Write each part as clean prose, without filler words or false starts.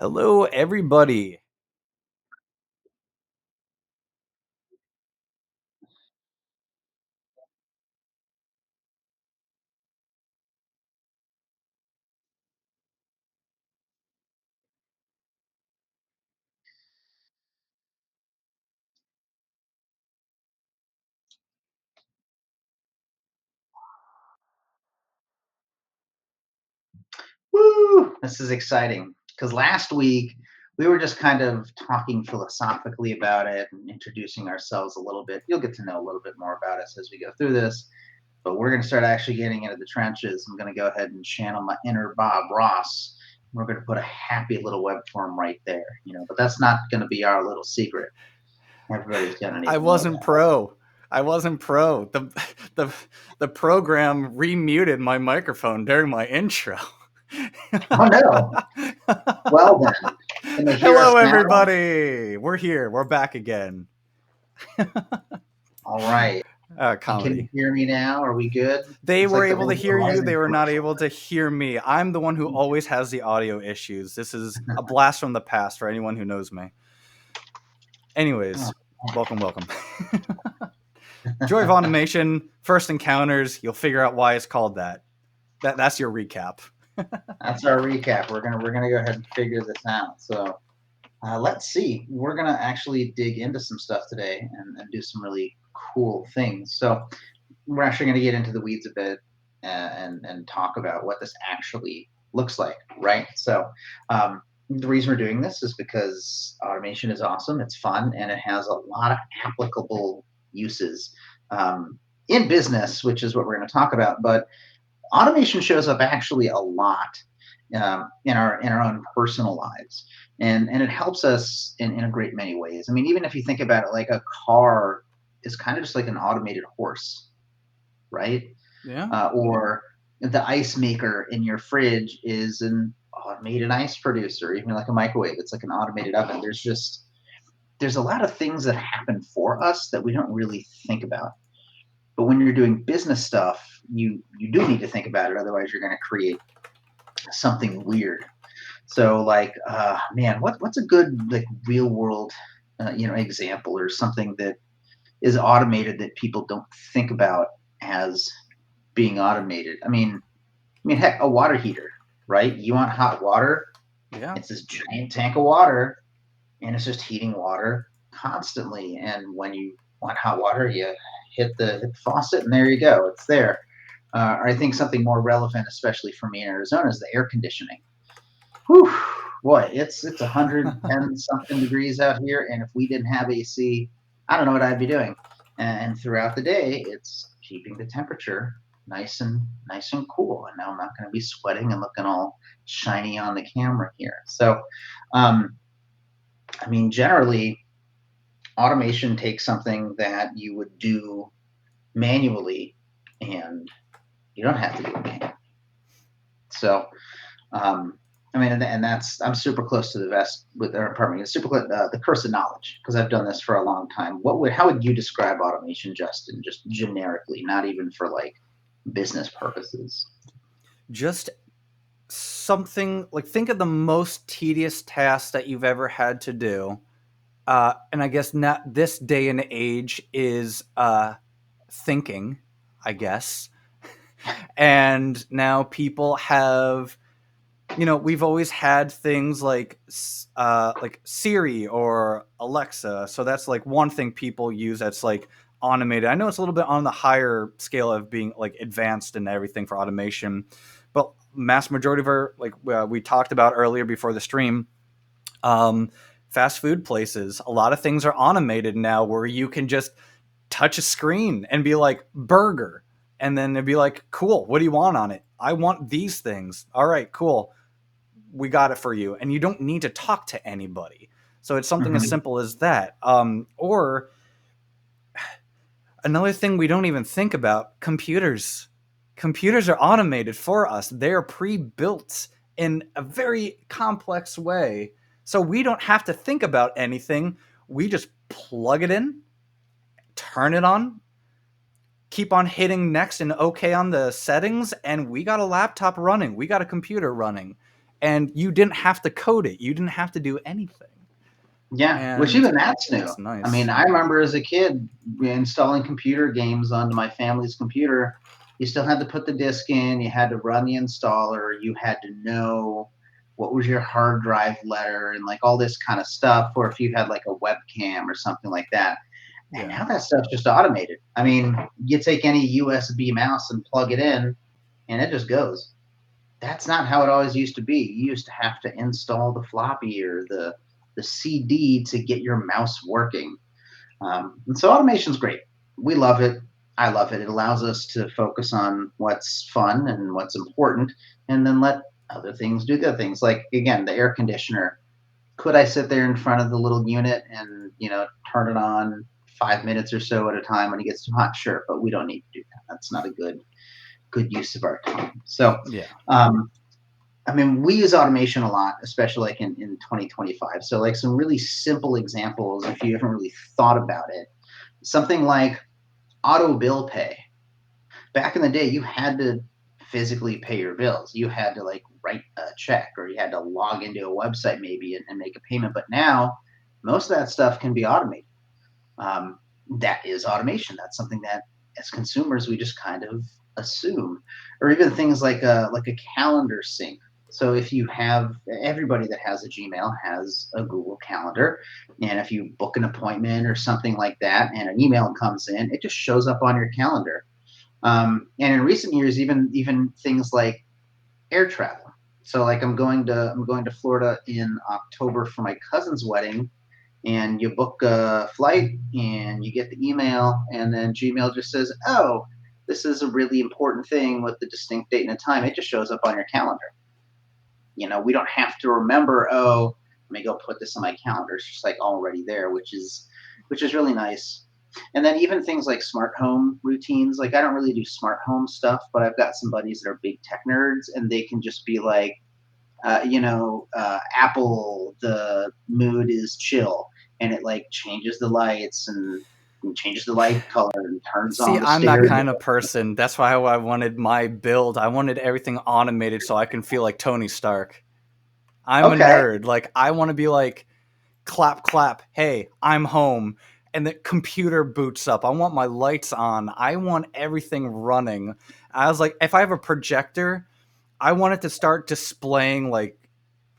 Hello, everybody. Woo! This is exciting because last week we were just kind of talking philosophically about it and introducing ourselves a little bit. You'll get to know a little bit more about us as we go through this, but we're going to start actually getting into the trenches. I'm going to go ahead and channel my inner Bob Ross. We're going to put a happy little web form right there, but that's not going to be our little secret. Everybody's going to need I to know wasn't that. pro. I wasn't pro. The the program remuted my microphone during my intro. Oh, no. Well, then, can they hear us Hello, now? everybody. We're here. We're back again. All right. And can you Comedy. hear me now? Are we good? They It's were like the able to old hear you. Verizon They were not commercial. able to hear me. I'm the one who always has the audio issues. This is a blast from the past for anyone who knows me. Oh, Anyways, welcome. Joy of Automation, first encounters. You'll figure out why it's called that. That's your recap. that's our recap. We're gonna go ahead and figure this out. So let's see. We're gonna actually dig into some stuff today and do some really cool things. So we're actually gonna get into the weeds a bit and talk about what this actually looks like, right? So the reason we're doing this is because automation is awesome. It's fun and it has a lot of applicable uses in business, which is what we're going to talk about. But automation shows up actually a lot in our own personal lives, and it helps us in a great many ways. I mean, even if you think about it, like a car is kind of just like an automated horse, right? Yeah. Or the ice maker in your fridge is an automated ice producer, even like a microwave. It's like an automated oven. There's a lot of things that happen for us that we don't really think about. But when you're doing business stuff, you do need to think about it. Otherwise, you're going to create something weird. So, like, man, what's a good like real world, example or something that is automated that people don't think about as being automated? I mean, heck, a water heater, right? You want hot water? Yeah. It's this giant tank of water, and it's just heating water constantly. And when you want hot water, you hit the faucet, and there you go. It's there. Or I think something more relevant, especially for me in Arizona, is the air conditioning. Whew, boy, it's 110 something degrees out here, and if we didn't have AC, I don't know what I'd be doing. And throughout the day, it's keeping the temperature nice and cool. And now I'm not going to be sweating and looking all shiny on the camera here. So, um, I mean, generally, automation takes something that you would do manually, and you don't have to do it manually. So, um, I mean, and that's I'm super close to the vest with our apartment. It's super close, the curse of knowledge because I've done this for a long time. How would you describe automation, Justin, just generically, not even for like business purposes? Just something like think of the most tedious task that you've ever had to do. And I guess not this day and age is thinking, I guess. And now people have, we've always had things like Siri or Alexa. So that's like one thing people use that's like automated. I know it's a little bit on the higher scale of being like advanced and everything for automation, but mass majority of our like we talked about earlier before the stream, um, fast food places. A lot of things are automated now, where you can just touch a screen and be like burger, and then it'd be like, cool, what do you want on it? I want these things. All right, cool, we got it for you, and you don't need to talk to anybody. So it's something as Hmm. simple as that. Or another thing we don't even think about: computers. Computers are automated for us. They are pre-built in a very complex way, so we don't have to think about anything. We just plug it in, turn it on, keep on hitting next and okay on the settings, and we got a laptop running. We got a computer running. and you didn't have to code it. You didn't have to do anything. Yeah, which And even that's new. that's I mean, nice. I remember as a kid installing computer games onto my family's computer. You still had to put the disk in, you had to run the installer, you had to know what was your hard drive letter and like all this kind of stuff, or if you had like a webcam or something like that. And Yeah. now that stuff's just automated. I mean, you take any USB mouse and plug it in, and it just goes. That's not how it always used to be. You used to have to install the floppy or the CD to get your mouse working. And so automation's great. We love it. I love it. It allows us to focus on what's fun and what's important, and then let other things do the things. Like again, the air conditioner. Could I sit there in front of the little unit and turn it on 5 minutes or so at a time when it gets too hot? Sure, but we don't need to do that. That's not a good use of our time. So Yeah. um, I mean, we use automation a lot, especially like in 2025. So, like some really simple examples, if you haven't really thought about it, something like auto bill pay. Back in the day, you had to physically pay your bills. You had to like write a check or you had to log into a website maybe and make a payment. But now, most of that stuff can be automated. Um, that is automation. That's something that as consumers we just kind of assume, or even things like a calendar sync. So if you have everybody that has a Gmail has a Google Calendar, and if you book an appointment or something like that, and an email comes in, it just shows up on your calendar. And in recent years, even things like air travel. So like I'm going to Florida in October for my cousin's wedding, and you book a flight and you get the email and then Gmail just says, "Oh, this is a really important thing with the distinct date and a time." It just shows up on your calendar. We don't have to remember, "Oh, let me go put this on my calendar." It's just like already there, which is really nice. And then even things like smart home routines. Like I don't really do smart home stuff, but I've got some buddies that are big tech nerds and they can just be like, Apple, the mood is chill, and it like changes the lights and changes the light color and turns See, on the I'm that stereo. kind of person. That's why I wanted my build. I wanted everything automated so I can feel like Tony Stark. I'm a Okay. nerd. Like I want to be like clap clap. Hey, I'm home. And the computer boots up. I want my lights on. I want everything running. I was like, if I have a projector, I want it to start displaying like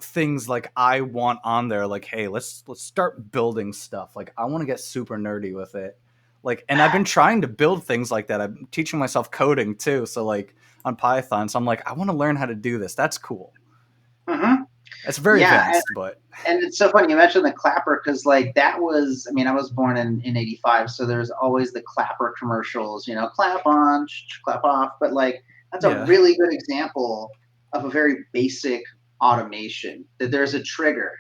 things like I want on there. Like, hey, let's start building stuff. Like, I want to get super nerdy with it. Like, and I've been trying to build things like that. I'm teaching myself coding too. So like on Python. So I'm like, I want to learn how to do this. That's cool. Hmm. It's very Yeah, advanced, but and it's so funny you mentioned the clapper because like that was. I mean, I was born in '85, so there's always the clapper commercials. Clap on, clap off. But like that's a yeah, really good example of a very basic automation. That there's a trigger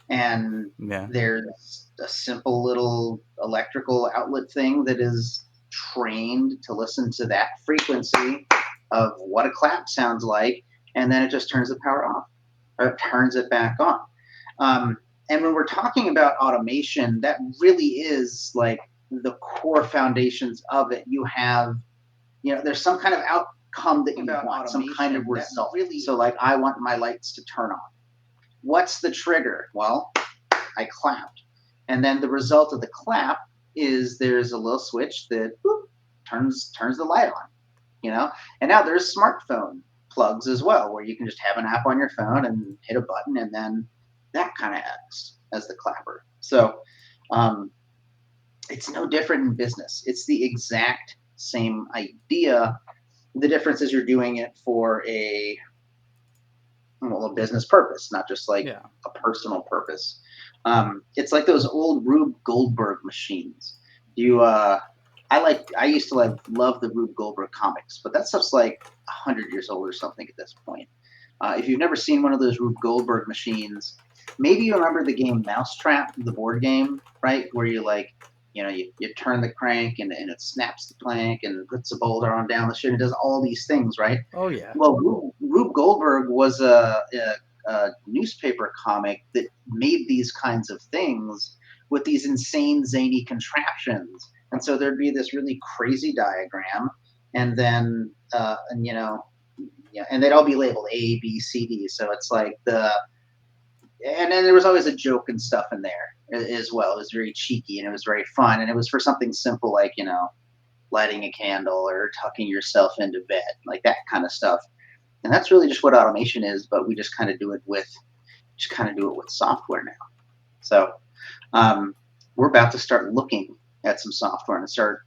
and yeah. there's a simple little electrical outlet thing that is trained to listen to that frequency of what a clap sounds like, and then it just turns the power off or it turns it back on. Um, and when we're talking about automation, that really is like the core foundations of it. There's some kind of outcome that you want, some kind of result. Really, so, like, I want my lights to turn on. What's the trigger? Well, I clapped. And then the result of the clap is there's a little switch that boop, turns the light on, you know? And now there's smartphone plugs as well, where you can just have an app on your phone and hit a button, and then that kind of acts as the clapper. So um, it's no different in business. It's the exact same idea. The difference is you're doing it for a business purpose, not just like Yeah. a personal purpose. It's like those old Rube Goldberg machines. You, I used to love the Rube Goldberg comics, but that stuff's like 100 years old or something at this point. If you've never seen one of those Rube Goldberg machines, maybe you remember the game Mousetrap, the board game, right? Where you like, you turn the crank and it snaps the plank and puts a boulder on down the shit. It does all these things, right? Oh yeah. Well, Rube Goldberg was a newspaper comic that made these kinds of things with these insane zany contraptions. And so there'd be this really crazy diagram, and then Yeah, and they'd all be labeled A, B, C, D. So it's like and then there was always a joke and stuff in there as well. It was very cheeky and it was very fun. And it was for something simple like, lighting a candle or tucking yourself into bed, like that kind of stuff. And that's really just what automation is, but we just kind of do it with software now. So we're about to start looking at some software and start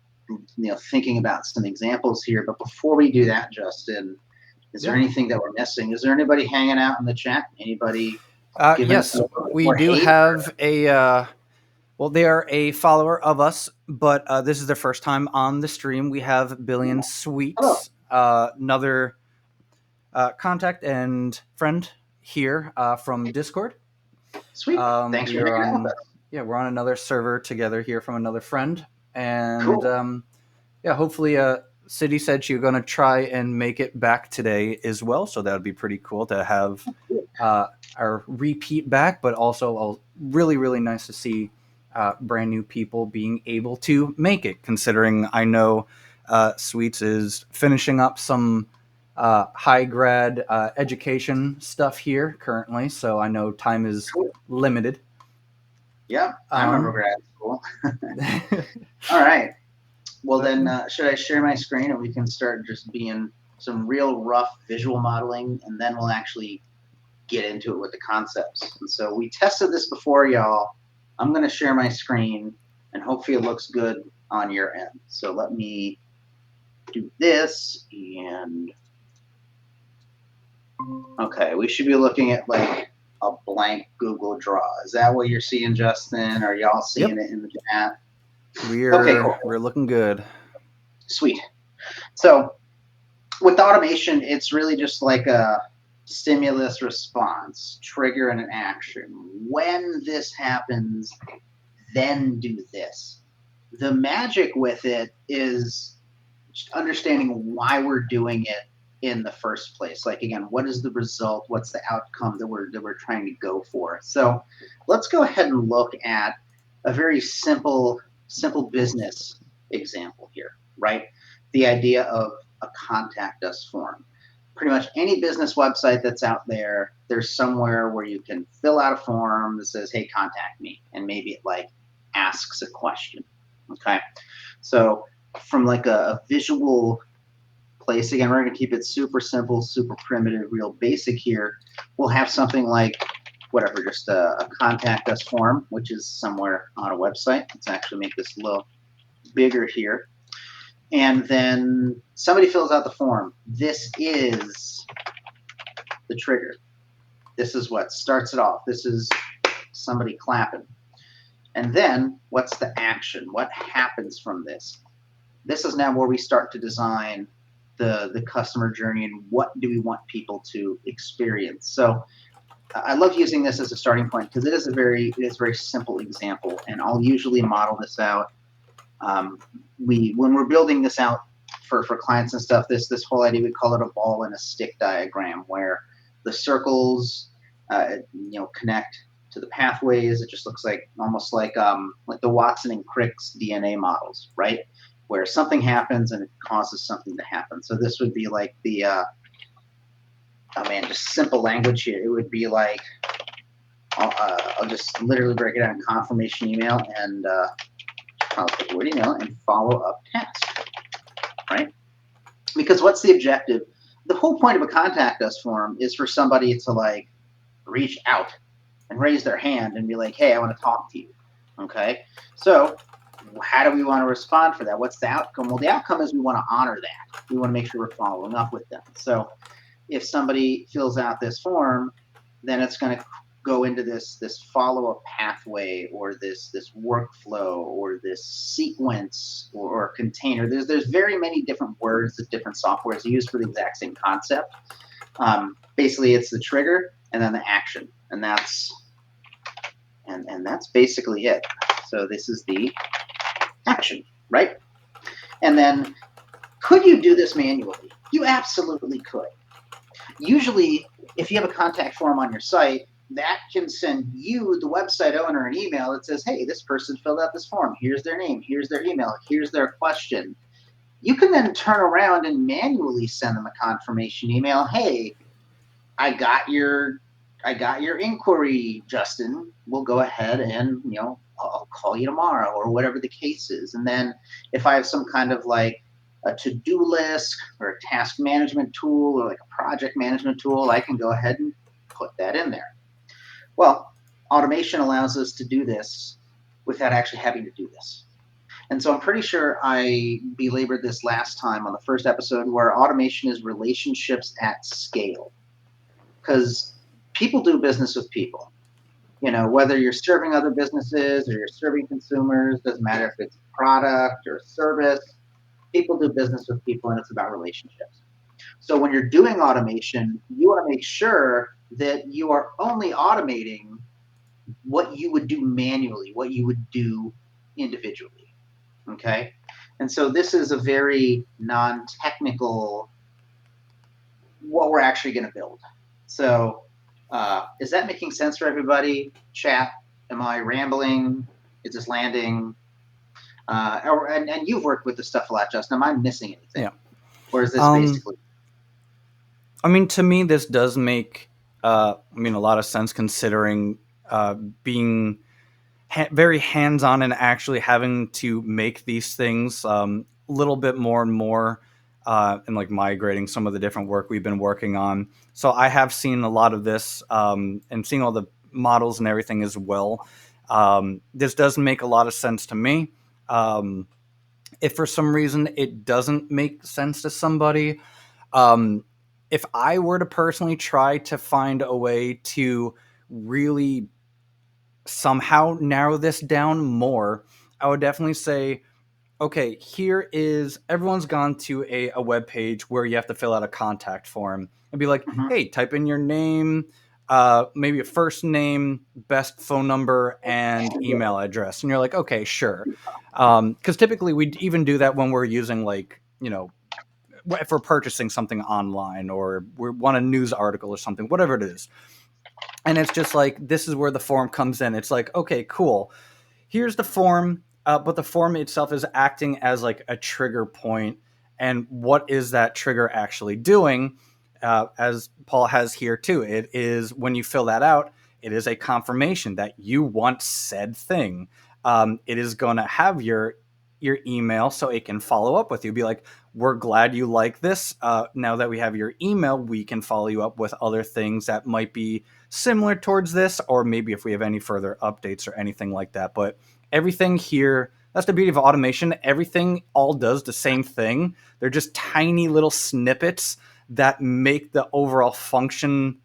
thinking about some examples here. But before we do that, Justin, is there Yeah. anything that we're missing? Is there anybody hanging out in the chat? Anybody giving us a Yes, little bit we more do hate? have a. Well, they are a follower of us, but this is their first time on the stream. We have Billion Hello, Sweets, another contact and friend here from Discord. sweet. Thanks We for are hanging out with on, us. yeah, we're on another server together here from another friend, and Cool. yeah, hopefully, City said she's going to try and make it back today as well, so that would be pretty cool to have our repeat back, but also really, really nice to see brand new people being able to make it, considering I know Sweets is finishing up some high grad education stuff here currently, so I know time is Cool. limited. Yeah, I remember Um, grad school. All right. Well, but then, should I share my screen and we can start just being some real rough visual modeling, and then we'll actually get into it with the concepts. And so we tested this before, y'all. I'm going to share my screen, and hopefully it looks good on your end. So let me do this, and okay, we should be looking at like a blank Google Draw. Is that what you're seeing, Justin? Are y'all seeing yep, it in the chat? Okay, we're cool. we're looking good. Sweet. So with automation, it's really just like a stimulus response, trigger and an action. When this happens, then do this. The magic with it is just understanding why we're doing it in the first place. Like again, what is the result? What's the outcome that we're trying to go for? So let's go ahead and look at a very simple business example here, right? The idea of a contact us form. Pretty much any business website that's out there, there's somewhere where you can fill out a form that says, hey, contact me. And maybe it like asks a question. Okay. So from like a visual place, again, we're going to keep it super simple, super primitive, real basic here. We'll have something like whatever, just a contact us form, which is somewhere on a website. Let's actually make this a little bigger here. And then somebody fills out the form. This is the trigger. This is what starts it off. This is somebody clapping. And then what's the action? What happens from this? This is now where we start to design the customer journey and what do we want people to experience. So I love using this as a starting point because it is a very simple example, and I'll usually model this out. When we're building this out for clients and stuff, this whole idea, we call it a ball and a stick diagram, where the circles connect to the pathways. It just looks like almost like the Watson and Crick's DNA models, right? Where something happens and it causes something to happen. So this would be like the just simple language here. It would be like I'll just literally break it down in confirmation email and I'll put the word email and follow up task, right? Because what's the objective? The whole point of a contact us form is for somebody to like reach out and raise their hand and be like, hey, I want to talk to you. Okay. So how do we want to respond for that? What's the outcome? Well, the outcome is we want to honor that. We want to make sure we're following up with them. So if somebody fills out this form, then it's going to go into this follow-up pathway or this workflow or this sequence or container. There's very many different words that different softwares use for the exact same concept. Basically, it's the trigger and then the action, and that's basically it. So this is the action, right? And then could you do this manually? You absolutely could. Usually, if you have a contact form on your site, that can send you, the website owner, an email that says, hey, this person filled out this form. Here's their name. Here's their email. Here's their question. You can then turn around and manually send them a confirmation email. Hey, I got your I got your inquiry, Justin. We'll go ahead and, I'll call you tomorrow or whatever the case is. And then if I have some kind of like a to-do list or a task management tool or like a project management tool, I can go ahead and put that in there. Well, automation allows us to do this without actually having to do this. And so I'm pretty sure I belabored this last time on the first episode, where automation is relationships at scale, because people do business with people. Whether you're serving other businesses or you're serving consumers, doesn't matter if it's a product or a service, people do business with people, and it's about relationships. So when you're doing automation, you want to make sure that you are only automating what you would do manually, what you would do individually. Okay. And so this is a very non-technical, what we're actually going to build. So is that making sense for everybody? Chat, am I rambling? Is this landing? And you've worked with this stuff a lot, Justin. Am I missing anything? Yeah. Or is this basically? I mean, to me, this does make, a lot of sense, considering being very hands-on and actually having to make these things a little bit more and more, and like migrating some of the different work we've been working on. So I have seen a lot of this, and seeing all the models and everything as well. This does make a lot of sense to me. If for some reason it doesn't make sense to somebody, um, if I were to personally try to find a way to really somehow narrow this down more, I would definitely say, okay, here is, everyone's gone to a web page where you have to fill out a contact form and be like, Mhm. hey, type in your name, maybe a first name, best phone number, and email address. And you're like, okay, sure. Because typically we even do that when we're using, like, if we're purchasing something online or we want a news article or something, whatever it is. And it's just like, this is where the form comes in. It's like, okay, cool. Here's the form, but the form itself is acting as like a trigger point. And what is that trigger actually doing? As Paul has here too, it is, when you fill that out, it is a confirmation that you want said thing. It is going to have your email so it can follow up with you. Be like, we're glad you like this. Now that we have your email, we can follow you up with other things that might be similar towards this, or maybe if we have any further updates or anything like that. But everything here, that's the beauty of automation. Everything all does the same thing. They're just tiny little snippets that make the overall function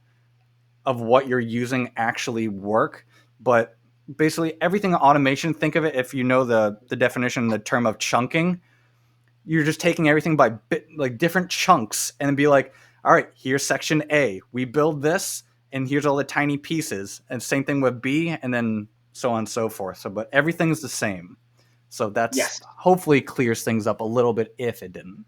of what you're using actually work. But basically everything in automation, think of it, if you know the definition, the term of chunking, you're just taking everything by like different chunks and be like, all right, here's section A, we build this, and here's all the tiny pieces, and same thing with B, and then so on and so forth. So but everything's the same. So that's Yes. hopefully clears things up a little bit if it didn't.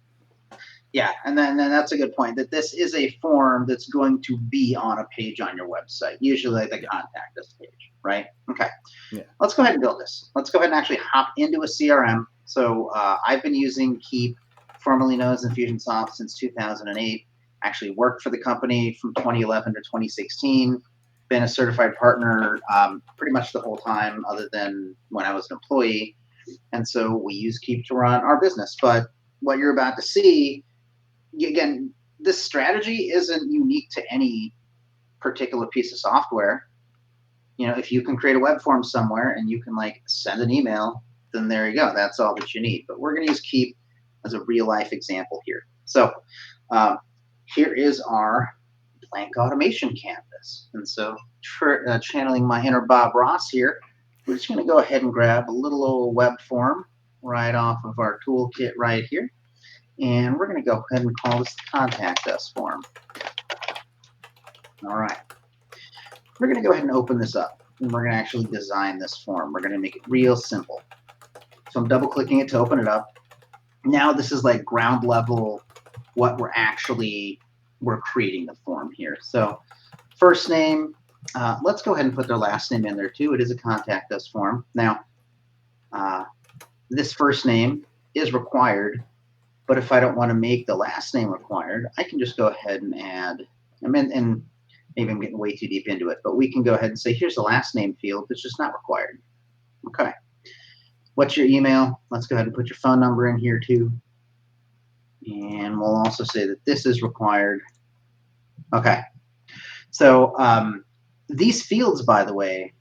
Yeah, and then that's a good point, that this is a form that's going to be on a page on your website, usually the Yeah. contact us page, right? Okay. Yeah. Let's go ahead and build this. Let's go ahead and actually hop into a CRM. So I've been using Keap, formerly known as Infusionsoft, since 2008. Actually worked for the company from 2011 to 2016. Been a certified partner pretty much the whole time, other than when I was an employee. And so we use Keap to run our business. But what you're about to see, again, this strategy isn't unique to any particular piece of software. If you can create a web form somewhere and you can like send an email, then there you go. That's all that you need. But we're going to use Keap as a real life example here. So here is our blank automation canvas. And so channeling my inner Bob Ross here, we're just going to go ahead and grab a little old web form right off of our toolkit right here. And we're going to go ahead and call this the contact us form. All right. We're going to go ahead and open this up, and we're going to actually design this form. We're going to make it real simple. So I'm double clicking it to open it up. Now this is like ground level what we're creating the form here. So first name, let's go ahead and put their last name in there too. It is a contact us form. Now, this first name is required, But if I don't want to make the last name required, I can just go ahead and add, and maybe I'm getting way too deep into it, but we can go ahead and say, here's the last name field. It's just not required. Okay. What's your email? Let's go ahead and put your phone number in here too. And we'll also say that this is required. Okay. So these fields, by the way,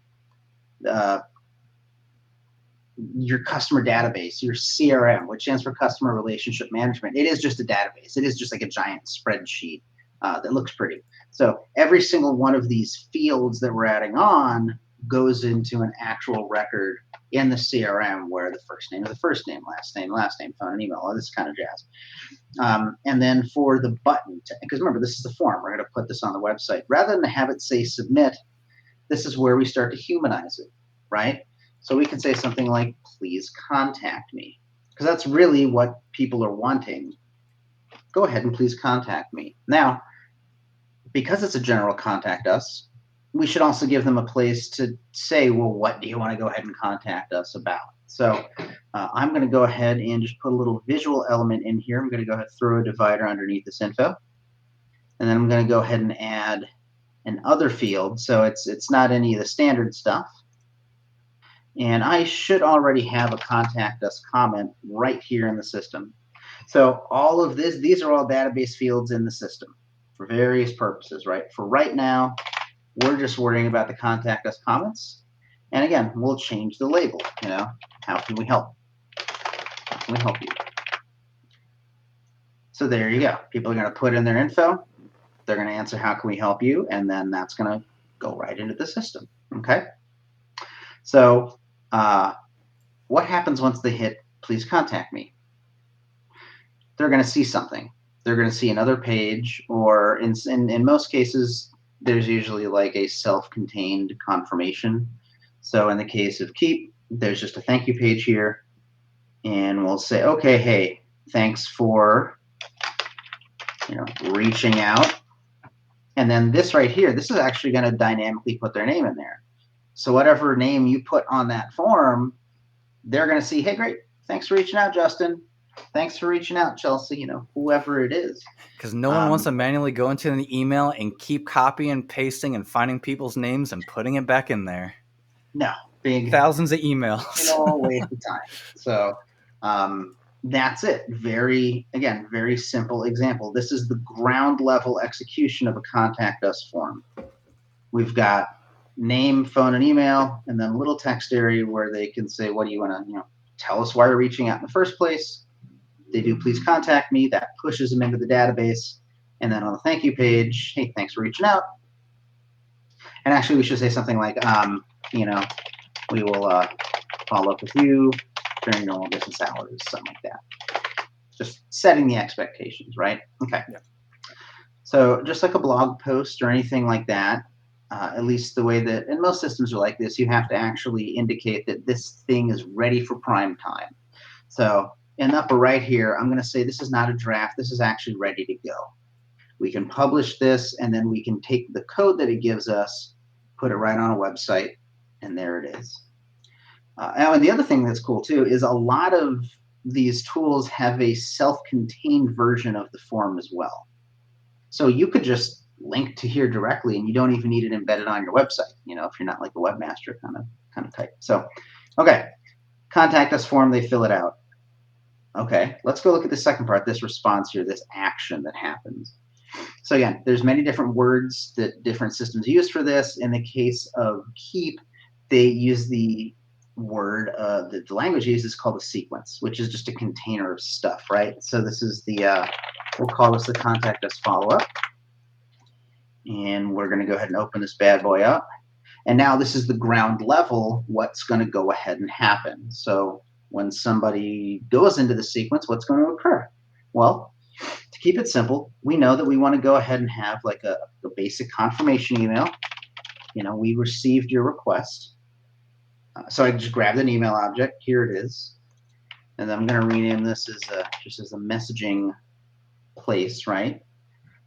your customer database, your CRM, which stands for Customer Relationship Management, it is just a database. It is just like a giant spreadsheet that looks pretty. So every single one of these fields that we're adding on goes into an actual record in the CRM where the first name is the first name, last name, phone and email, all this kind of jazz. And then for the button, because remember, this is the form. We're going to put this on the website. Rather than have it say submit, this is where we start to humanize it, right? So we can say something like, please contact me, because that's really what people are wanting. Go ahead and please contact me. Now, because it's a general contact us, we should also give them a place to say, well, what do you want to go ahead and contact us about? So I'm going to go ahead and just put a little visual element in here. I'm going to go ahead and throw a divider underneath this info. And then I'm going to go ahead and add an other field. So it's not any of the standard stuff. And I should already have a contact us comment right here in the system. So all of this, these are all database fields in the system for various purposes, right? For right now, we're just worrying about the contact us comments. And again, we'll change the label, how can we help? How can we help you? So there you go. People are going to put in their info. They're going to answer, how can we help you? And then that's going to go right into the system, okay? So what happens once they hit, please contact me? They're going to see something. They're going to see another page, or in most cases, there's usually like a self-contained confirmation. So in the case of Keap, there's just a thank you page here, and we'll say, okay, hey, thanks for reaching out. And then this right here, this is actually going to dynamically put their name in there. So whatever name you put on that form, they're going to see, hey, great, thanks for reaching out, Justin. Thanks for reaching out, Chelsea, whoever it is. Because no one wants to manually go into an email and keep copying and pasting and finding people's names and putting it back in there. No, big thousands of emails. Waste of time. So that's it. Very simple example. This is the ground level execution of a contact us form. We've got name, phone, and email, and then a little text area where they can say, what do you want to, tell us why you're reaching out in the first place. They do please contact me. That pushes them into the database. And then on the thank you page, hey, thanks for reaching out. And actually, we should say something like, we will follow up with you during normal business hours, something like that. Just setting the expectations, right? Okay. Yeah. So just like a blog post or anything like that, at least the way that, and most systems are like this, you have to actually indicate that this thing is ready for prime time. So in the upper right here, I'm going to say this is not a draft. This is actually ready to go. We can publish this, and then we can take the code that it gives us, put it right on a website, and there it is. And the other thing that's cool too is a lot of these tools have a self-contained version of the form as well. So you could just link to here directly, and you don't even need it embedded on your website, if you're not like a webmaster kind of type. So, okay, contact us form, they fill it out. Okay, let's go look at the second part, this response here, this action that happens. So again, there's many different words that different systems use for this. In the case of Keap, they use the word, the language used is called a sequence, which is just a container of stuff, right? So this is the, we'll call this the contact us follow-up. And we're going to go ahead and open this bad boy up. And now this is the ground level, what's going to go ahead and happen. So when somebody goes into the sequence, what's going to occur? Well, to keep it simple, we know that we want to go ahead and have like a basic confirmation email. We received your request. So I just grabbed an email object. Here it is. And then I'm going to rename this as just as a messaging place, right?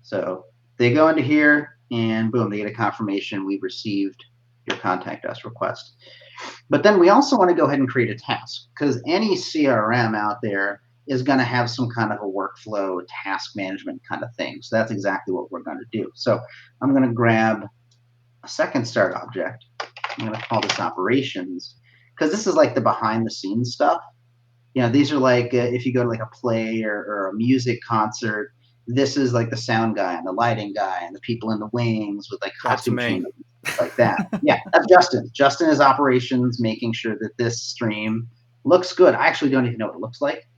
So they go into here, and boom, they get a confirmation. We've received your contact us request. But then we also want to go ahead and create a task, because any CRM out there is going to have some kind of a workflow task management kind of thing. So that's exactly what we're going to do. So I'm going to grab a second start object. I'm going to call this operations, because this is like the behind the scenes stuff. These are like if you go to like a play or a music concert, this is like the sound guy and the lighting guy and the people in the wings with like That's costume me. changes, stuff like that. Yeah, that's Justin. Justin is operations, making sure that this stream looks good. I actually don't even know what it looks like,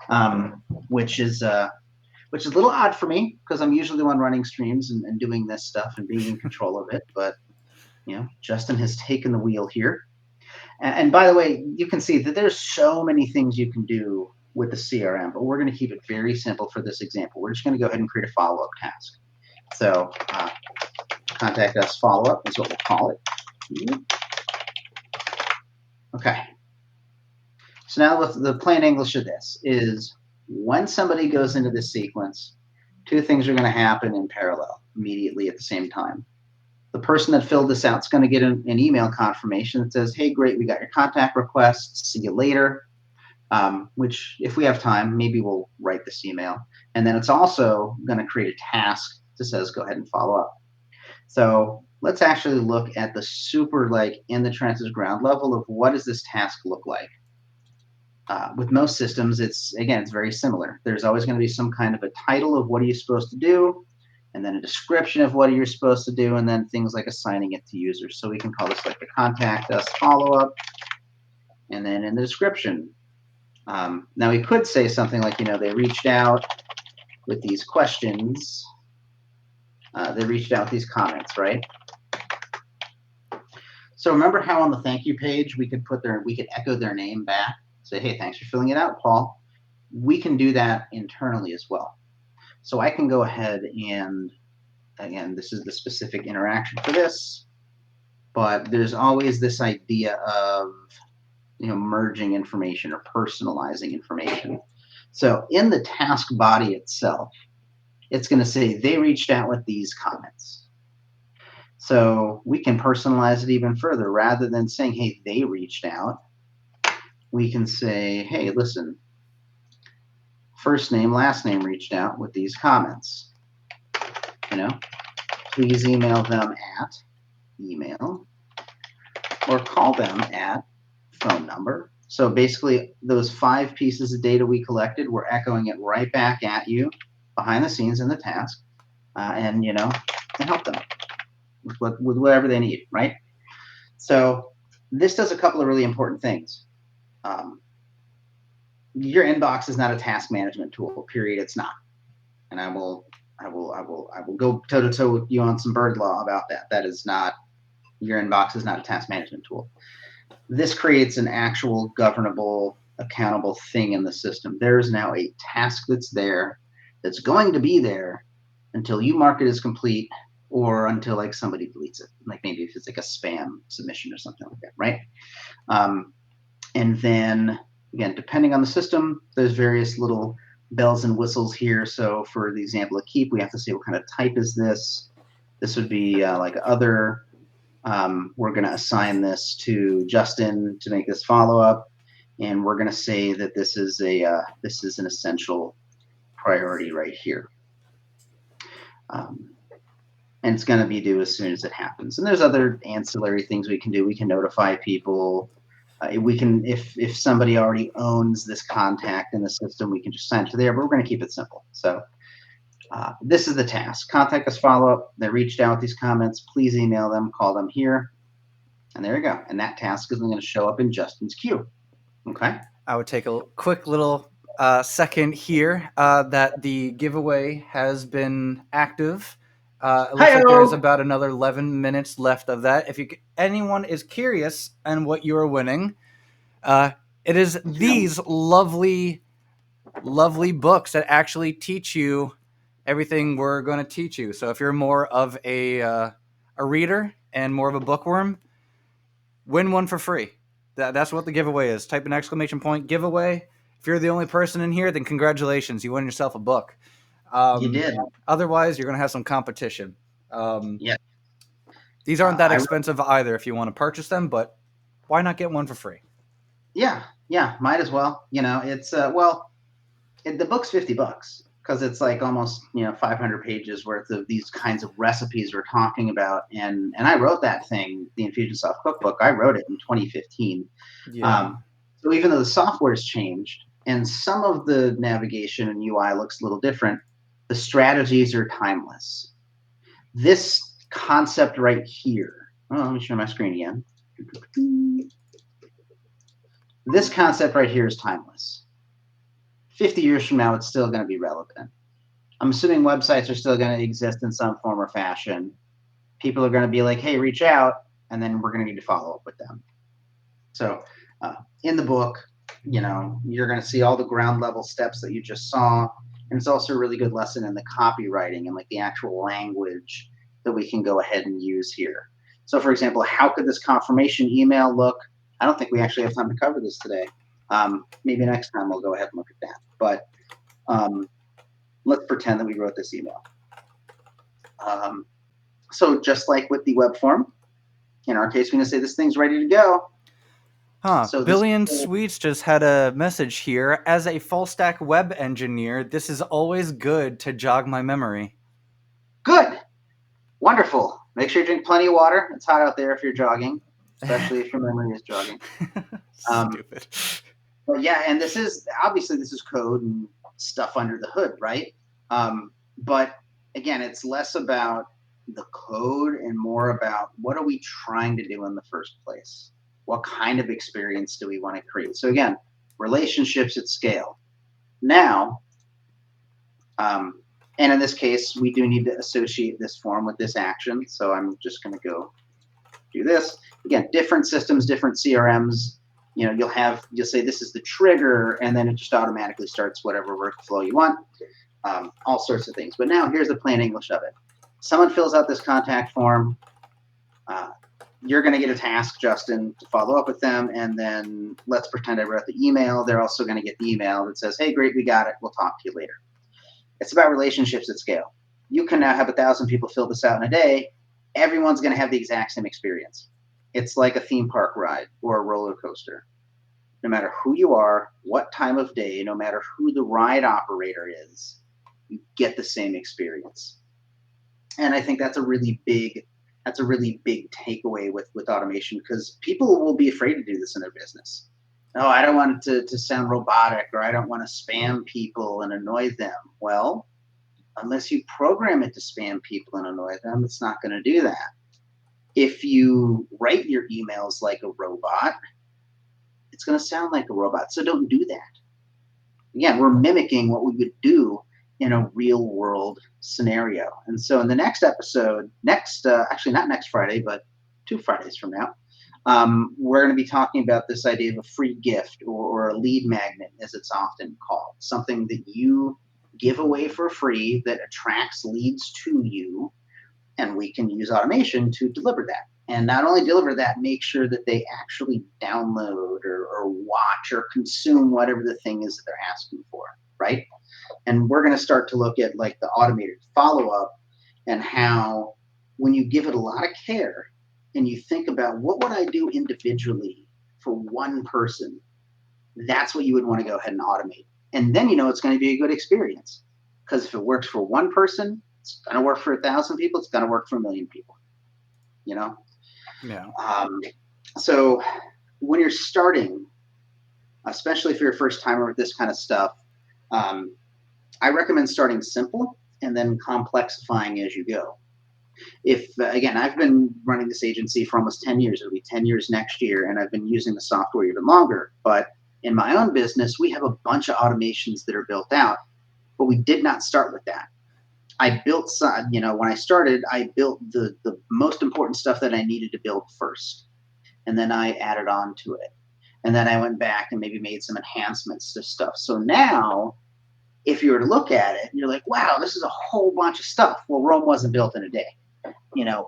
um, which is which is a little odd for me because I'm usually the one running streams and doing this stuff and being in control of it. But Justin has taken the wheel here. And by the way, you can see that there's so many things you can do with the CRM, but we're going to keep it very simple for this example. We're just going to go ahead and create a follow-up task. So contact us follow-up is what we'll call it. Okay. So now the plain English of this is when somebody goes into this sequence, two things are going to happen in parallel immediately at the same time. The person that filled this out is going to get an email confirmation that says, hey, great, we got your contact request. See you later. Which, if we have time, maybe we'll write this email. And then it's also going to create a task that says, go ahead and follow up. So let's actually look at the super in the trenches ground level of what does this task look like. With most systems, it's very similar. There's always going to be some kind of a title of what are you supposed to do, and then a description of what you're supposed to do, and then things like assigning it to users. So we can call this like the contact us follow-up, and then in the description. Now we could say something like, they reached out with these questions. They reached out with these comments, right? So remember how on the thank you page we could echo their name back, say, hey, thanks for filling it out, Paul. We can do that internally as well. So I can go ahead and, again, this is the specific interaction for this, but there's always this idea of merging information or personalizing information. So in the task body itself, it's going to say they reached out with these comments. So we can personalize it even further. Rather than saying, hey, they reached out, we can say, hey, listen, first name, last name reached out with these comments. Please email them at email or call them at phone number. So basically, those 5 pieces of data we collected, we're echoing it right back at you behind the scenes in the task, and help them with whatever they need, right? So this does a couple of really important things. Your inbox is not a task management tool. Period. It's not. And I will go toe to toe with you on some bird law about that. That is not, your inbox is not a task management tool. This creates an actual governable, accountable thing in the system. There is now a task that's there, that's going to be there until you mark it as complete, or until somebody deletes it. Like maybe if it's like a spam submission or something like that, right? And then again, depending on the system, there's various little bells and whistles here. So for the example of Keap, we have to say what kind of type is this. This would be like other. We're going to assign this to Justin to make this follow-up, and we're going to say that this is an essential priority right here. And it's going to be due as soon as it happens. And there's other ancillary things we can do. We can notify people. We can, if somebody already owns this contact in the system, we can just send it to there, but we're going to keep it simple. So this is the task. Contact us follow-up. They reached out with these comments. Please email them, call them here. And there you go. And that task is going to show up in Justin's queue. Okay. I would take a quick little second here that the giveaway has been active. It looks like there's Hi-oh! about another 11 minutes left of that. If anyone is curious on what you are winning, it is these lovely, lovely books that actually teach you everything we're going to teach you. So if you're more of a reader and more of a bookworm, win one for free. That's what the giveaway is. Type an exclamation point giveaway. If you're the only person in here, then congratulations, you win yourself a book. You did. Otherwise, you're going to have some competition. Yeah. These aren't that expensive either if you want to purchase them, but why not get one for free? Yeah, might as well. It's The book's $50 because it's like almost 500 pages worth of these kinds of recipes we're talking about, and I wrote that thing, the Infusionsoft cookbook. I wrote it in 2015. Yeah. Um, so even though the software's changed and some of the navigation and UI looks a little different, the strategies are timeless. This concept right here. Oh, let me share my screen again. This concept right here is timeless. 50 years from now, it's still going to be relevant. I'm assuming websites are still going to exist in some form or fashion. People are going to be like, hey, reach out, and then we're going to need to follow up with them. So uh, in the book, you're going to see all the ground level steps that you just saw. And it's also a really good lesson in the copywriting and like the actual language that we can go ahead and use here. So, for example, how could this confirmation email look? I don't think we actually have time to cover this today. Maybe next time we'll go ahead and look at that. But um, let's pretend that we wrote this email. Um, so just like with the web form, in our case, we're going to say this thing's ready to go. Huh. So this Billion Sweets just had a message here. As a full stack web engineer, this is always good to jog my memory. good, wonderful. Make sure you drink plenty of water. It's hot out there if you're jogging, especially if your memory is jogging. Um, Stupid. but yeah, and this is obviously this is code and stuff under the hood, right? But again, it's less about the code and more about what are we trying to do in the first place? What kind of experience do we want to create? So again, relationships at scale. Now, um, and in this case, we do need to associate this form with this action. So I'm just going to go do this. Again, different systems, different CRMs. You'll say this is the trigger, and then it just automatically starts whatever workflow you want. All sorts of things. But now here's the plain English of it. Someone fills out this contact form. Uh, you're going to get a task, Justin, to follow up with them. And then let's pretend I wrote the email. They're also going to get the email that says, hey, great, we got it. We'll talk to you later. It's about relationships at scale. You can now have 1,000 people fill this out in a day. Everyone's going to have the exact same experience. It's like a theme park ride or a roller coaster. No matter who you are, what time of day, no matter who the ride operator is, you get the same experience. And I think that's a really big takeaway with automation because people will be afraid to do this in their business. No, I don't want it to sound robotic or I don't want to spam people and annoy them. Well, unless you program it to spam people and annoy them, it's not going to do that. If you write your emails like a robot, it's going to sound like a robot. So don't do that. Again, we're mimicking what we would do in a real world scenario. And so in the next episode, actually not next Friday, but 2 Fridays from now, we're going to be talking about this idea of a free gift or a lead magnet, as it's often called, something that you give away for free that attracts leads to you, and we can use automation to deliver that. And not only deliver that, make sure that they actually download or watch or consume whatever the thing is that they're asking for, right? And we're going to start to look at like the automated follow up and how when you give it a lot of care and you think about what would I do individually for one person, that's what you would want to go ahead and automate. And then it's going to be a good experience because if it works for one person, it's going to work for 1,000 people. It's going to work for 1,000,000 people. You know. Yeah. So when you're starting, especially if you're a first timer with this kind of stuff, um, I recommend starting simple and then complexifying as you go. If again, I've been running this agency for almost 10 years. It'll be 10 years next year, and I've been using the software even longer. But in my own business, we have a bunch of automations that are built out, but we did not start with that. I built some, when I started, I built the most important stuff that I needed to build first, and then I added on to it. And then I went back and maybe made some enhancements to stuff. So now, if you were to look at it, you're like, wow, this is a whole bunch of stuff. Well, Rome wasn't built in a day.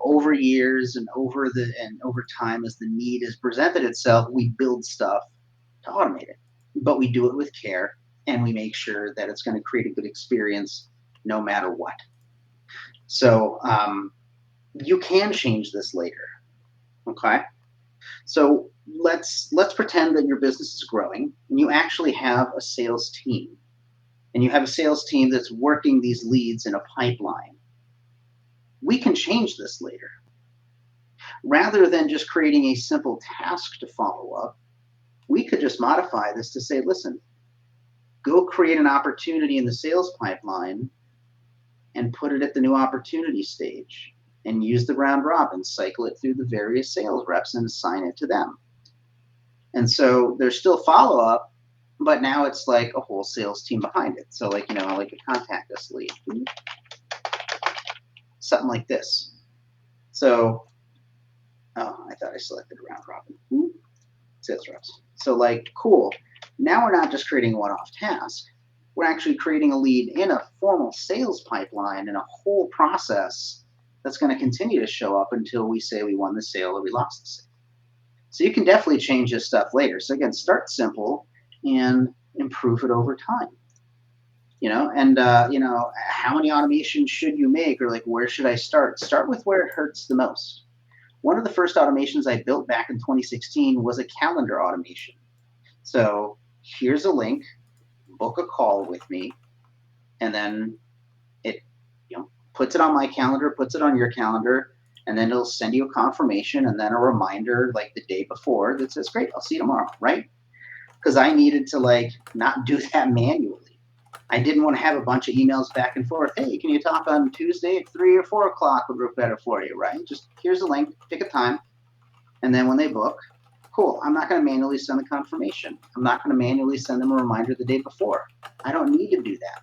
Over years and over time, as the need has presented itself, we build stuff to automate it, but we do it with care and we make sure that it's going to create a good experience no matter what. So you can change this later. Okay. So let's pretend that your business is growing and you actually have a sales team. and you have a sales team that's working these leads in a pipeline, we can change this later. Rather than just creating a simple task to follow up, we could just modify this to say, listen, go create an opportunity in the sales pipeline and put it at the new opportunity stage and use the round robin, cycle it through the various sales reps and assign it to them. And so there's still follow up, but now it's like a whole sales team behind it. So like, like a contact us lead, something like this. So, oh, I thought I selected round robin. Sales reps. So like, cool. Now we're not just creating a one-off task. We're actually creating a lead in a formal sales pipeline and a whole process that's going to continue to show up until we say we won the sale or we lost the sale. So you can definitely change this stuff later. So again, start simple and improve it over time. And how many automations should you make, or like where should I start? Start with where it hurts the most. One of the first automations I built back in 2016 was a calendar automation. So here's a link, book a call with me, and then it puts it on my calendar, puts it on your calendar, and then it'll send you a confirmation and then a reminder like the day before that says, great, I'll see you tomorrow, right? Because I needed to like not do that manually. I didn't want to have a bunch of emails back and forth. Hey, can you talk on Tuesday at 3 or 4 o'clock would work better for you, right? Just here's a link, pick a time, and then when they book, cool, I'm not going to manually send the confirmation. I'm not going to manually send them a reminder the day before. I don't need to do that.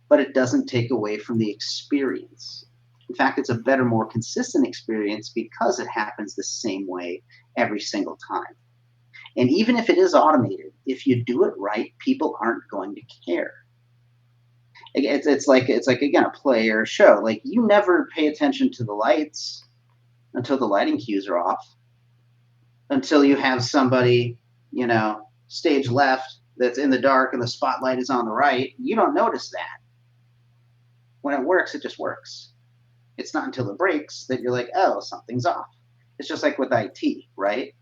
But it doesn't take away from the experience. In fact, it's a better, more consistent experience because it happens the same way every single time. And even if it is automated, if you do it right, people aren't going to care. It's like again, a play or a show. Like you never pay attention to the lights until the lighting cues are off, until you have somebody, stage left that's in the dark and the spotlight is on the right. You don't notice that. When it works, it just works. It's not until it breaks that you're like, oh, something's off. It's just like with IT, right?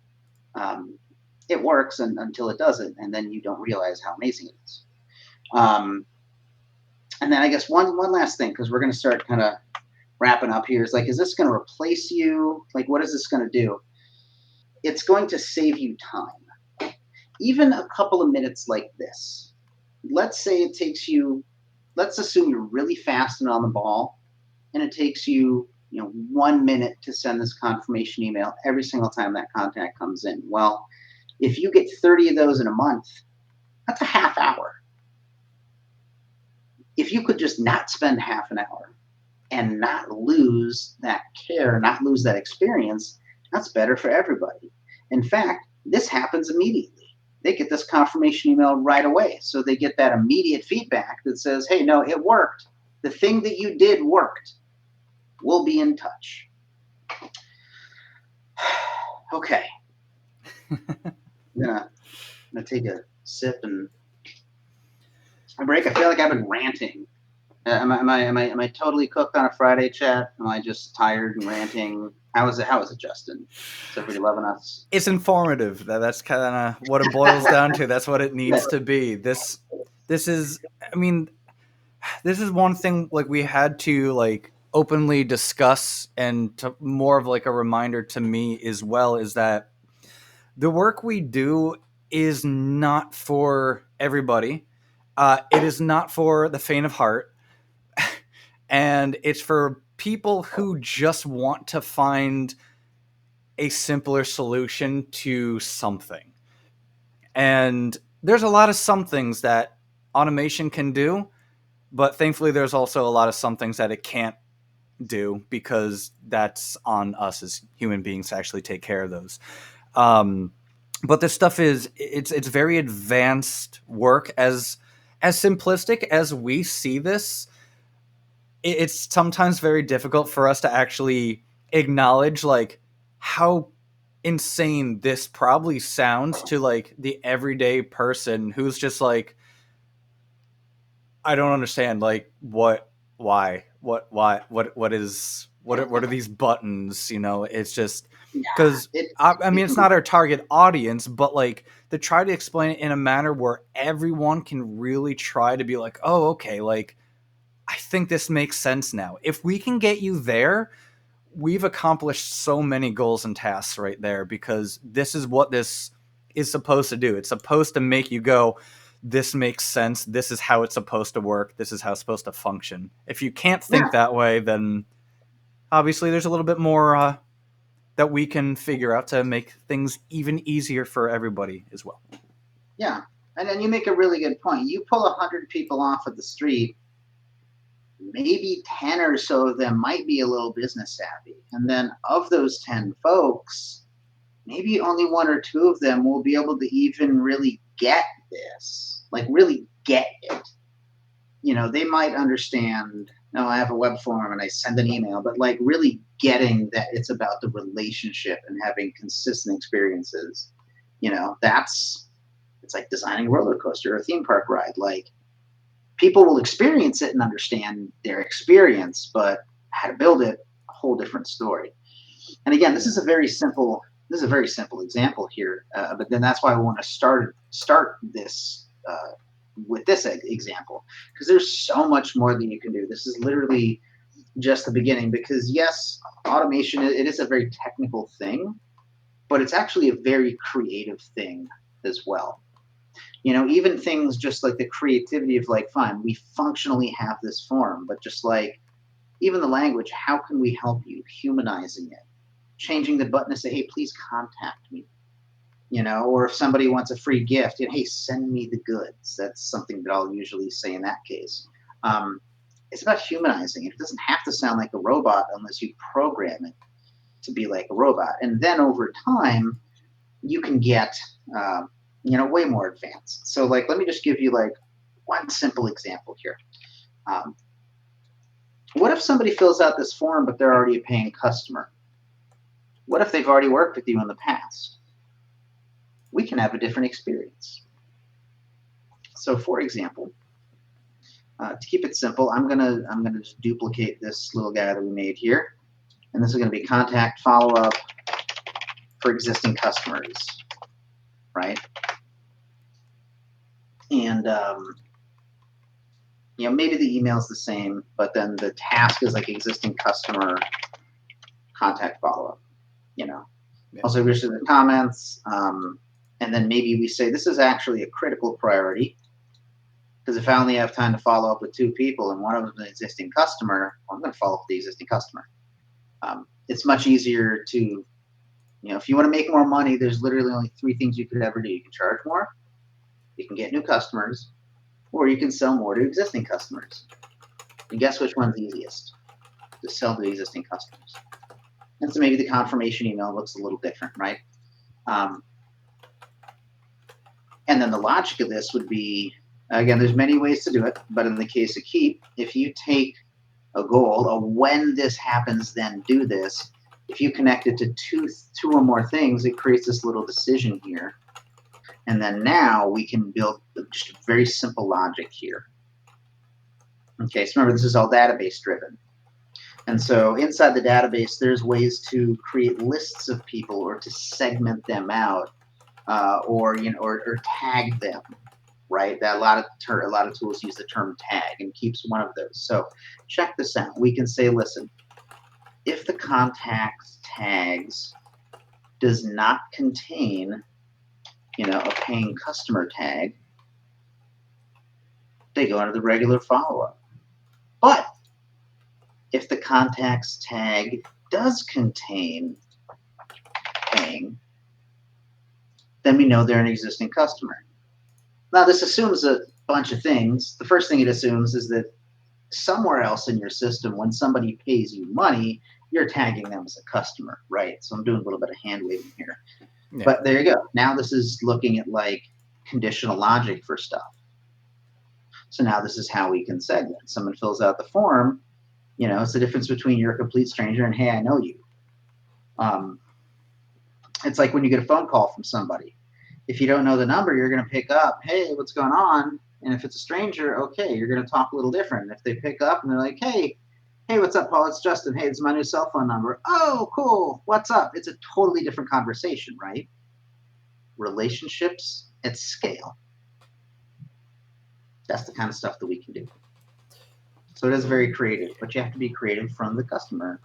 It works until it doesn't, and then you don't realize how amazing it is. And then I guess one last thing, because we're going to start kind of wrapping up here, is like, is this going to replace you? Like, what is this going to do? It's going to save you time. Even a couple of minutes like this. Let's say it takes you, let's assume you're really fast and on the ball, and it takes you, 1 minute to send this confirmation email every single time that contact comes in. Well, if you get 30 of those in a month, that's a half hour. If you could just not spend half an hour and not lose that care, not lose that experience, that's better for everybody. In fact, this happens immediately. They get this confirmation email right away. So they get that immediate feedback that says, hey, no, it worked. The thing that you did worked. We'll be in touch. Okay. I'm gonna take a sip and a break. I feel like I've been ranting. Am I totally cooked on a Friday, chat? Am I just tired and ranting? How is it, Justin? Is everybody loving us? It's informative. That's kind of what it boils down to. That's what it needs to be. This is, I mean, this is one thing like we had to like openly discuss, and to more of like a reminder to me as well, is that the work we do is not for everybody. It is not for the faint of heart. And it's for people who just want to find a simpler solution to something. And there's a lot of some things that automation can do, but thankfully there's also a lot of some things that it can't do, because that's on us as human beings to actually take care of those. But this stuff it's very advanced work. As simplistic as we see this, it's sometimes very difficult for us to actually acknowledge like how insane this probably sounds to like the everyday person who's just like, I don't understand, like why what are these buttons, it's just because I it mean can it's go. not our target audience, but like to try to explain it in a manner where everyone can really try to be like, oh, okay, like I think this makes sense now. If we can get you there, we've accomplished so many goals and tasks right there, because this is what this is supposed to do. It's supposed to make you go, this makes sense. This is how it's supposed to work. This is how it's supposed to function. If you can't think Yeah, that way, then obviously there's a little bit more that we can figure out to make things even easier for everybody as well. yeah. And then you make a really good point. You pull 100 people off of the street, maybe 10 or so of them might be a little business savvy. And then of those 10 folks, maybe only one or two of them will be able to even really get this, like really get it. They might understand, no, I have a web form and I send an email, but like really getting that it's about the relationship and having consistent experiences, that's it's like designing a roller coaster or a theme park ride. Like people will experience it and understand their experience, but how to build it, a whole different story. And again, Yeah. this is a very simple example here, but then that's why I want to start this with this example, because there's so much more that you can do. This is literally just the beginning. Because yes, automation, it is a very technical thing, but it's actually a very creative thing as well. Even things just like the creativity of like, fine, we functionally have this form, but just like even the language, how can we help you? Humanizing it, changing the button to say, hey, please contact me. Or if somebody wants a free gift, hey, send me the goods. That's something that I'll usually say in that case. Um, it's about humanizing it. It doesn't have to sound like a robot unless you program it to be like a robot. And then over time, you can get, uh, way more advanced. So, like, let me just give you like one simple example here. Um, what if somebody fills out this form, but they're already a paying customer? What if they've already worked with you in the past? We can have a different experience. So, for example, to keep it simple, I'm gonna just duplicate this little guy that we made here, and this is gonna be contact follow up for existing customers, right? And maybe the email is the same, but then the task is like existing customer contact follow up. You know, Yeah. Also wish in the comments, and then maybe we say this is actually a critical priority. Because if I only have time to follow up with two people and one of them is an existing customer, well, I'm going to follow up with the existing customer. It's much easier to, if you want to make more money, there's literally only three things you could ever do. You can charge more, you can get new customers, or you can sell more to existing customers. And guess which one's easiest? To sell to existing customers. And so maybe the confirmation email looks a little different, right? Um, and then the logic of this would be, again, there's many ways to do it, but in the case of Keap, if you take a goal, a when this happens, then do this. If you connect it to two or more things, it creates this little decision here. And then now we can build just very simple logic here. Okay, so remember, this is all database driven. And so inside the database, there's ways to create lists of people or to segment them out, or tag them, right? That a lot of tools use the term tag, and Keap's one of those. So check this out. We can say, listen, if the contacts tags does not contain, a paying customer tag, they go into the regular follow-up. But if the contacts tag does contain paying, then we know they're an existing customer. Now, this assumes a bunch of things. The first thing it assumes is that somewhere else in your system, when somebody pays you money, you're tagging them as a customer, right? So I'm doing a little bit of hand waving here. Yeah. But there you go. Now this is looking at like conditional logic for stuff. So now this is how we can segment. Someone fills out the form, it's the difference between you're a complete stranger and hey, I know you. Um, it's like when you get a phone call from somebody. If you don't know the number, you're going to pick up, hey, what's going on? And if it's a stranger, okay, you're going to talk a little different. If they pick up and they're like, hey, Hey, what's up, Paul? It's Justin. Hey, it's my new cell phone number. Oh, cool. What's up? It's a totally different conversation, right? Relationships at scale. That's the kind of stuff that we can do. So it is very creative, but you have to be creative from the customer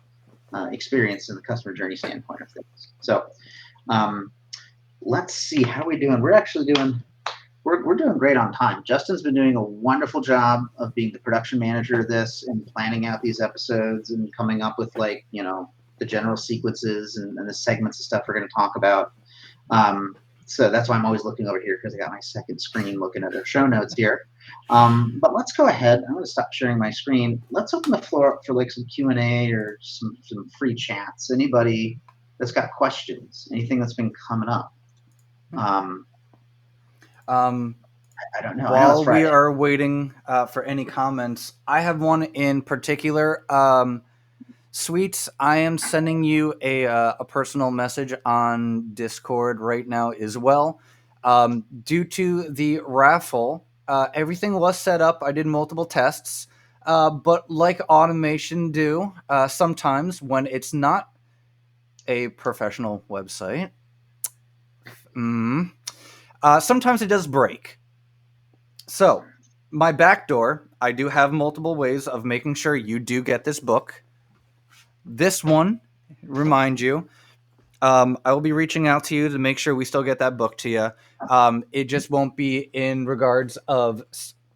experience and the customer journey standpoint of things. So um, let's see how we doing. We're actually doing we're doing great on time. Justin's been doing a wonderful job of being the production manager of this and planning out these episodes and coming up with the general sequences and the segments of stuff we're going to talk about. So that's why I'm always looking over here because I got my second screen looking at our show notes here. But let's go ahead. I'm going to stop sharing my screen. Let's open the floor up for like some Q&A or some free chats. Anybody that's got questions, anything that's been coming up. I don't know. I know it's While we Friday. are waiting for any comments, I have one in particular. Sweets, I am sending you a personal message on Discord right now as well. Due to the raffle, everything was set up. I did multiple tests, but like automation do, sometimes when it's not a professional website, sometimes it does break. So, my back door, I do have multiple ways of making sure you do get this book. This one, remind you, I will be reaching out to you to make sure we still get that book to you. It just won't be in regards of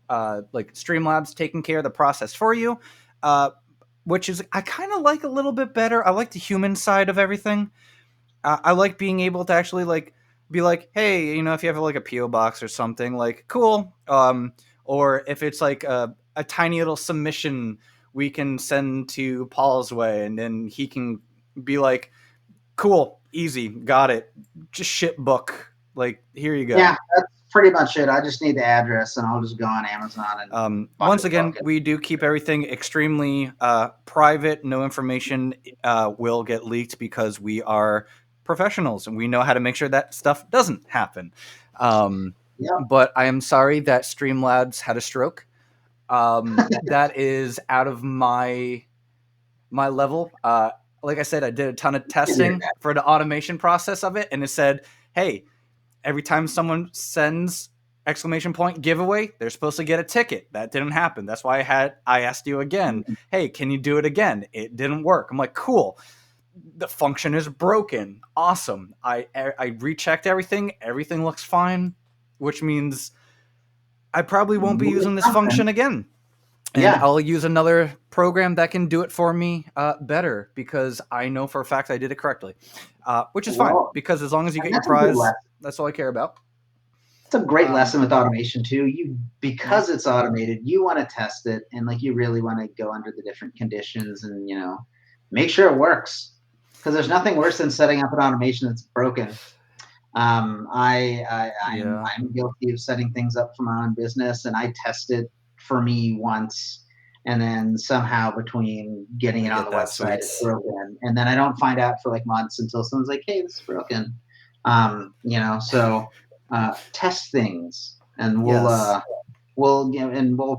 like Streamlabs taking care of the process for you, which is I kind of like a little bit better. I like the human side of everything. I like being able to actually like be like, hey, if you have like a PO box or something, like cool. Or if it's like a tiny little submission we can send to Paul's way, and then he can be like, cool, easy, got it, just ship book. Like here you go. Yeah, that's pretty much it. I just need the address, and I'll just go on Amazon and buy Once the book. again, we do keep everything extremely private. No information will get leaked because we are professionals and we know how to make sure that stuff doesn't happen. Yep. But I am sorry that Streamlabs had a stroke. That is out of my level. Like I said, I did a ton of testing for the automation process of it, and it said, hey, every time someone sends exclamation point giveaway, they're supposed to get a ticket. That didn't happen. That's why I asked you again, hey, can you do it again? It didn't work. I'm like, cool. The function is broken. Awesome. I rechecked everything. Everything looks fine, which means I probably won't be using this function again. And Yeah. I'll use another program that can do it for me better because I know for a fact I did it correctly, which is fine because as long as you get your prize, that's all I care about. It's a great lesson with automation too. Because it's automated, you want to test it and like you really want to go under the different conditions and make sure it works. Because there's nothing worse than setting up an automation that's broken. I'm guilty of setting things up for my own business, and I tested for me once, and then somehow between getting it on the website, it's broken, and then I don't find out for like months until someone's like, "Hey, this is broken." So test things, and we'll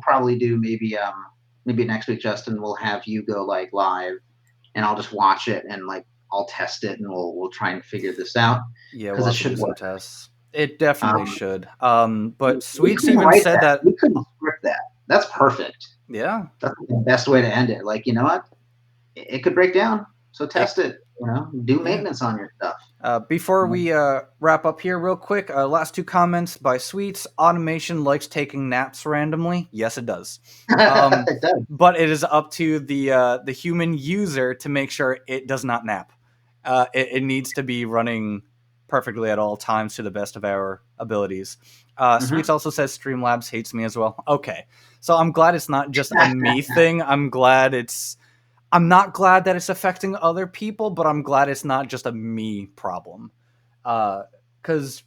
probably do maybe next week, Justin. We'll have you go like live, and I'll just watch it and like I'll test it, and we'll try and figure this out. Yeah, Because we'll it have to do should some work. tests. It definitely should. But We Sweets couldn't even write said that. that. We couldn't script that. That's perfect. Yeah. That's the best way to end it. Like, you know what? It could break down. So test it. Do maintenance on your stuff. Before we wrap up here, real quick, last two comments by Sweets. Automation likes taking naps randomly. Yes, it does. It does. But it is up to the human user to make sure it does not nap. It needs to be running perfectly at all times to the best of our abilities. Sweets also says Streamlabs hates me as well. Okay, so I'm glad it's not just a me thing. I'm not glad that it's affecting other people, but I'm glad it's not just a me problem. Because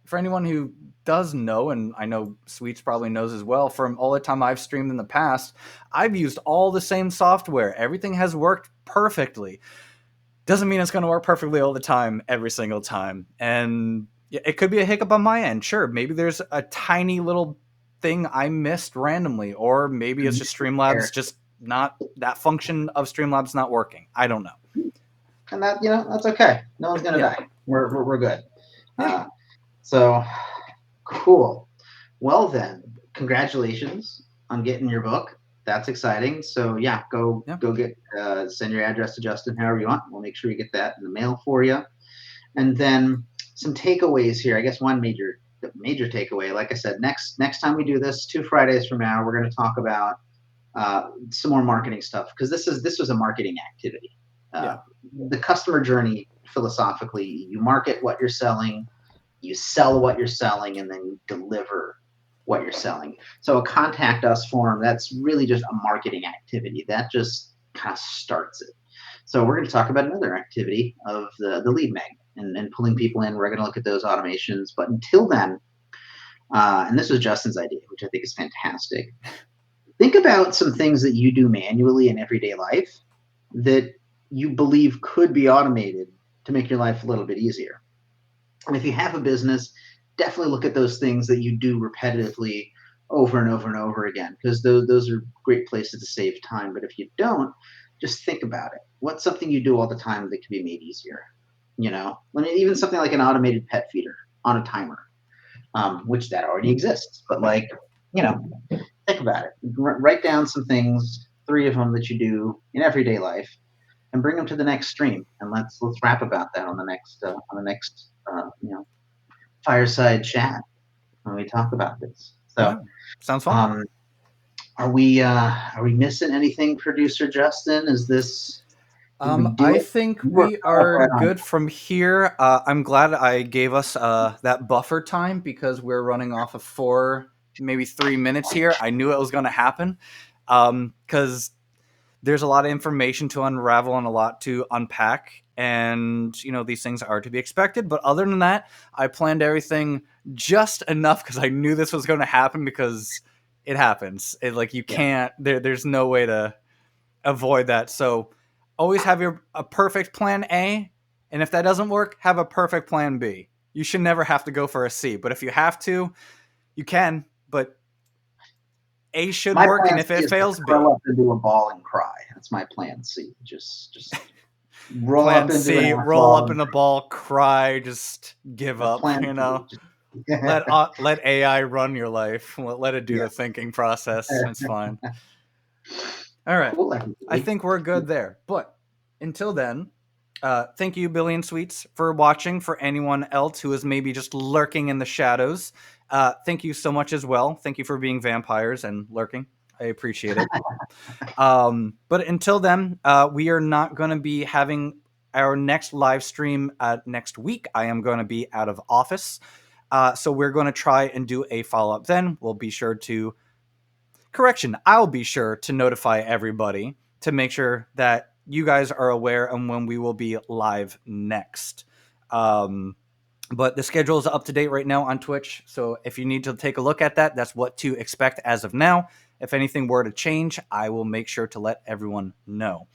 for anyone who does know, and I know Sweets probably knows as well, from all the time I've streamed in the past, I've used all the same software. Everything has worked perfectly. Doesn't mean it's going to work perfectly all the time, every single time. And it could be a hiccup on my end. Sure, maybe there's a tiny little thing I missed randomly, or maybe it's just Streamlabs just not that function of Streamlabs not working. I don't know. And that, that's okay. No one's gonna Yeah. die. We're good. Yeah. So cool. Well then, congratulations on getting your book. That's exciting. So yeah, go Yeah. get send your address to Justin however you want. We'll make sure we get that in the mail for you. And then some takeaways here. I guess one major takeaway. Like I said, next time we do this, 2 Fridays from now, we're going to talk about some more marketing stuff because this was a marketing activity. Yeah. The customer journey, philosophically, you market what you're selling, you sell what you're selling, and then you deliver what you're selling. So a contact us form, that's really just a marketing activity that just kind of starts it. So we're going to talk about another activity of the lead magnet and pulling people in. We're going to look at those automations. But until then, and this was Justin's idea, which I think is fantastic. Think about some things that you do manually in everyday life that you believe could be automated to make your life a little bit easier. And if you have a business, definitely look at those things that you do repetitively over and over and over again, because those are great places to save time. But if you don't, just think about it. What's something you do all the time that can be made easier? Even something like an automated pet feeder on a timer, which that already exists. But think about it. Write down some things, 3 of them that you do in everyday life, and bring them to the next stream. And let's rap about that on the next fireside chat when we talk about this. So, Yeah. Sounds fun. are we missing anything, producer Justin? Is this Did we do I it? think You were we are right on. good from here. I'm glad I gave us that buffer time because we're running off of 4, maybe 3 minutes here. I knew it was going to happen because there's a lot of information to unravel and a lot to unpack. And, these things are to be expected. But other than that, I planned everything just enough because I knew this was going to happen because it happens. You Yeah. can't, there's no way to avoid that. So always have a perfect plan A. And if that doesn't work, have a perfect plan B. You should never have to go for a C. But if you have to, you can. But A should My work. And plan if C it is to fails, curl B. up into a ball and cry. That's my plan C. Just roll Plan up into an C, ass roll ball up and in a ball, cry, just give up. plan C. Let AI run your life. Let it do Yeah. the thinking process. It's fine. All right. Cool, I everybody. think we're good there. But until then, thank you, Billion Sweets, for watching. For anyone else who is maybe just lurking in the shadows, thank you so much as well. Thank you for being vampires and lurking. I appreciate it. But until then, we are not going to be having our next live stream next week. I am going to be out of office. So we're going to try and do a follow-up then. We'll be sure to I'll be sure to notify everybody to make sure that you guys are aware and when we will be live next. But the schedule is up to date right now on Twitch. So if you need to take a look at that, that's what to expect as of now. If anything were to change, I will make sure to let everyone know.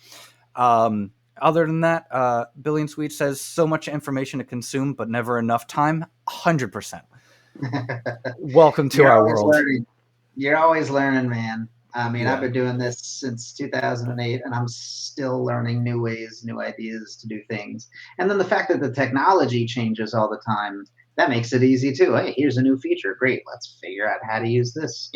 Other than that, Billion Sweet says so much information to consume, but never enough time. 100%. Welcome to You're our always world. learning. You're always learning, man. I mean, I've Yeah. been doing this since 2008, and I'm still learning new ways, new ideas to do things. And then the fact that the technology changes all the time, that makes it easy too. Hey, here's a new feature. Great. Let's figure out how to use this.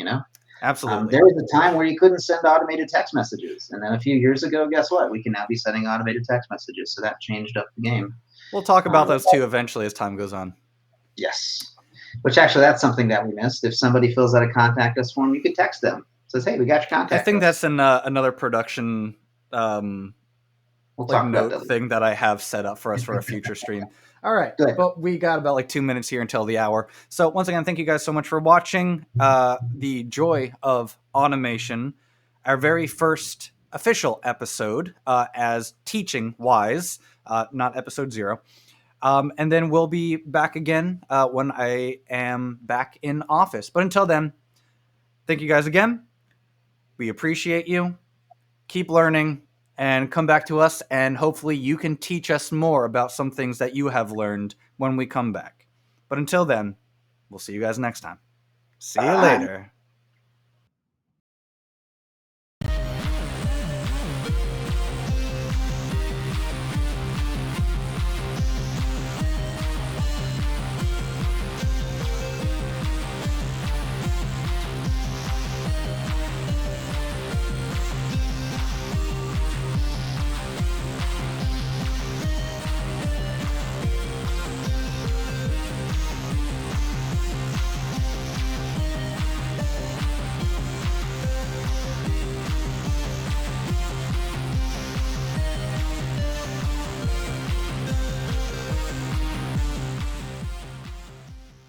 Absolutely. There was a time where you couldn't send automated text messages. And then a few years ago, guess what? We can now be sending automated text messages. So that changed up the game. We'll talk about Um, those too eventually as time goes on. yes. Which actually, that's something that we missed. If somebody fills out a contact us form, you could text them. Says, hey, we got your I contact think that's us. another production We'll talk about note that later. thing that I have set up for us for a future stream. All right, Good. but we got about 2 minutes here until the hour. So once again, thank you guys so much for watching the Joy of Automation, our very first official episode as teaching wise, not episode 0. And then we'll be back again when I am back in office. But until then, thank you guys again. We appreciate you. Keep learning and come back to us, and hopefully you can teach us more about some things that you have learned when we come back. But until then, we'll see you guys next time. See you Bye. later.